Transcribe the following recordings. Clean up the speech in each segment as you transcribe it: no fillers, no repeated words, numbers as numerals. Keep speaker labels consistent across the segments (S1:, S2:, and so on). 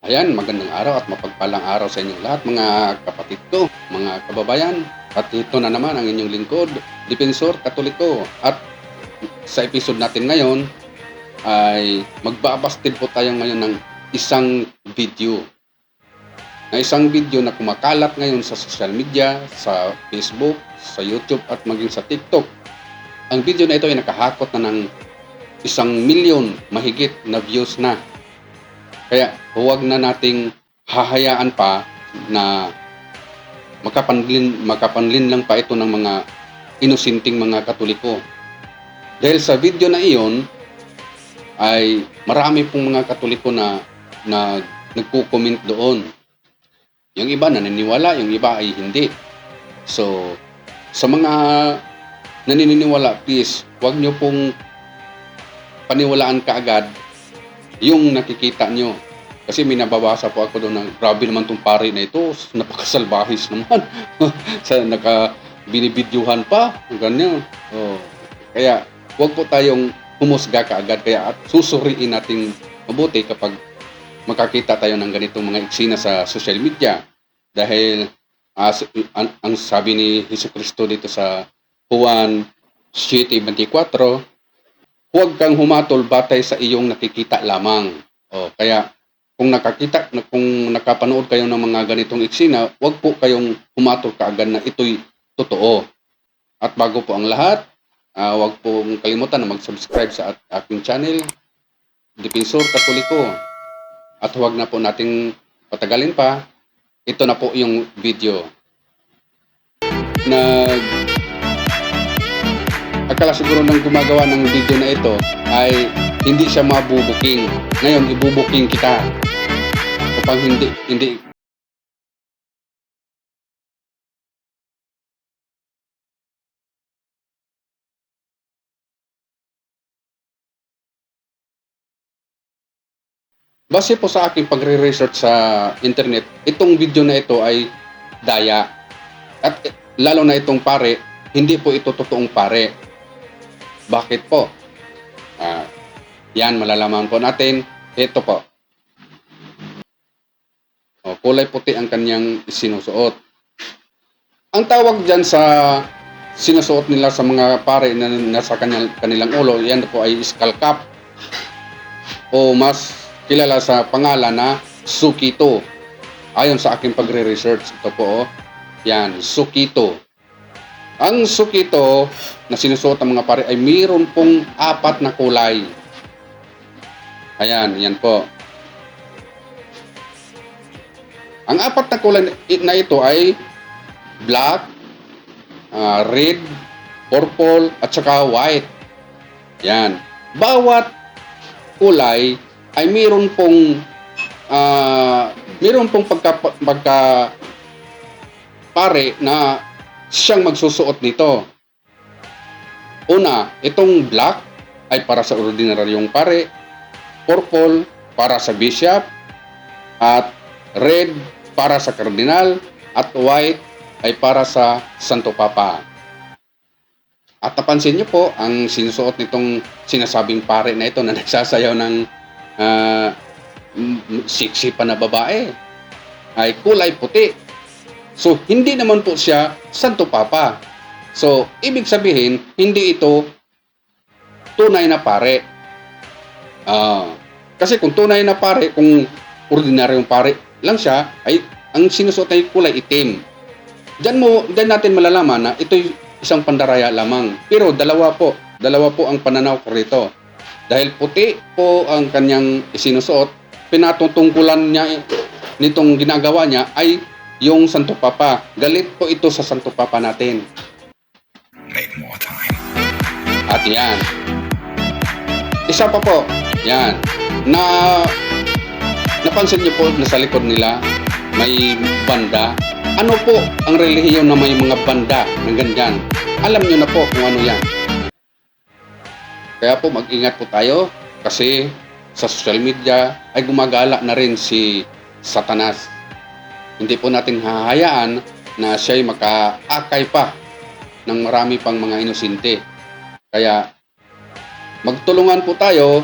S1: Ayan, magandang araw at mapagpalang araw sa inyong lahat mga kapatid ko, mga kababayan. At ito na naman ang inyong lingkod, Dipensor Katoliko. At sa episode natin ngayon ay magbabasted po tayo ngayon ng isang video. Na kumakalat ngayon sa social media, sa Facebook, sa YouTube at maging sa TikTok. Ang video na ito ay nakahakot na ng 1,000,000 mahigit na views na. Kaya huwag na nating hahayaan pa na makapanlin lang pa ito ng mga inusinting mga Katoliko. Dahil sa video na iyon ay marami pong mga Katoliko na nagko-comment doon. Yung iba naniniwala, yung iba ay hindi. So, sa mga naniniwala, please, huwag nyo pong paniwalaan kaagad yung nakikita nyo. Kasi may nababasa po ako doon ng grabe naman tong pare na ito, napakasalbahis naman. Sa binibidyohan pa, ganyan. Oh. Kaya huwag po tayong humusga kaagad, kaya at susuriin natin mabuti kapag makakita tayo ng ganitong mga eksena sa social media. Dahil ang sabi ni Jesucristo dito sa Juan 7:24, huwag kang humatol batay sa iyong nakikita lamang. Kaya kung nakapanood kayo ng mga ganitong eksena, huwag po kayong humatol kaagad na ito'y totoo. At bago po ang lahat, huwag pong kalimutan na mag-subscribe sa aking channel, Dipensor Katoliko. At huwag na po nating patagalin pa. Ito na po yung video. Akala siguro ng gumagawa ng video na ito ay hindi siya mabubuking. Ngayon, ibubuking kita. Kapag hindi. Base po sa aking pagre-research sa internet, itong video na ito ay daya. At lalo na itong pare, hindi po ito totoong pare. Bakit po? Yan, malalaman po natin. Ito po. Kulay puti ang kanyang sinusuot. Ang tawag dyan sa sinusuot nila sa mga pare na nasa kanilang ulo, yan po ay skull cap. O mas kilala sa pangalan na Sukito. Ayon sa aking pagre-research, ito po. Yan, Sukito. Ang Sukito na sinusuot ng mga pare ay mayroon pong 4 na kulay. Ayan, yan po. Ang 4 na kulay na ito ay black, red, purple, at saka white. Yan. Bawat kulay ay mayroon pong pagka pare na siyang magsusuot nito. Una, itong black ay para sa ordinaryong pare, purple para sa bishop, at red para sa kardinal, at white ay para sa Santo Papa. At napansin niyo po, ang sinusuot nitong sinasabing pare na ito na nagsasayaw ng sexy pa na babae ay kulay puti. So, hindi naman po siya Santo Papa. So, ibig sabihin, hindi ito tunay na pare. Kasi kung tunay na pare, kung ordinaryong pare lang siya, ay ang sinusuot ay kulay itim. Diyan natin malalaman na ito'y isang pandaraya lamang. Pero dalawa po ang pananaw ko rito. Dahil puti po ang kanyang sinusuot, pinatutungkulan niya nitong ginagawa niya ay yung Santo Papa. Galit po ito sa Santo Papa natin.
S2: Make more time.
S1: At yan. Isa pa po. Yan. Napansin niyo po na sa likod nila may banda. Ano po ang relihiyon na may mga banda ng ganyan? Alam niyo na po kung ano yan. Kaya po mag-ingat po tayo kasi sa social media ay gumagala na rin si Satanas. Hindi po natin hahayaan na siya'y makaakay pa ng marami pang mga inosente. Kaya magtulungan po tayo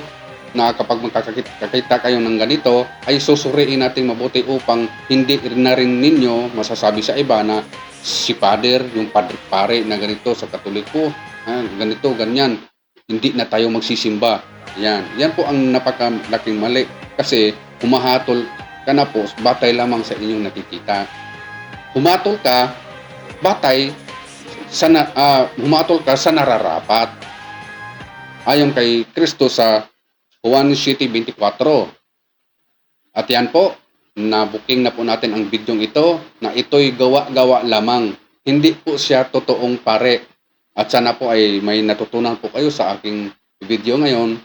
S1: na kapag magkakita kayo ng ganito, ay susuriin natin mabuti upang hindi na rin ninyo masasabi sa iba na si Father, yung pare na ganito sa Katoliko, ganito, ganyan, hindi na tayo magsisimba. Yan po ang napakalaking mali kasi humahatol ka na po batay lamang sa inyong nakikita. Humatol ka batay humatol ka sa nararapat. Ayon kay Kristo sa Juan 7:24. At yan po, nabuking na po natin ang bidyong ito na ito'y gawa-gawa lamang. Hindi po siya totoong pare. At sana po ay may natutunan po kayo sa aking video ngayon.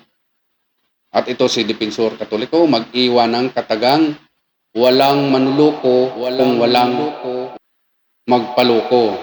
S1: At ito si Dipensor Katoliko, mag-iwan ng katagang walang manluloko, walang magpaloko.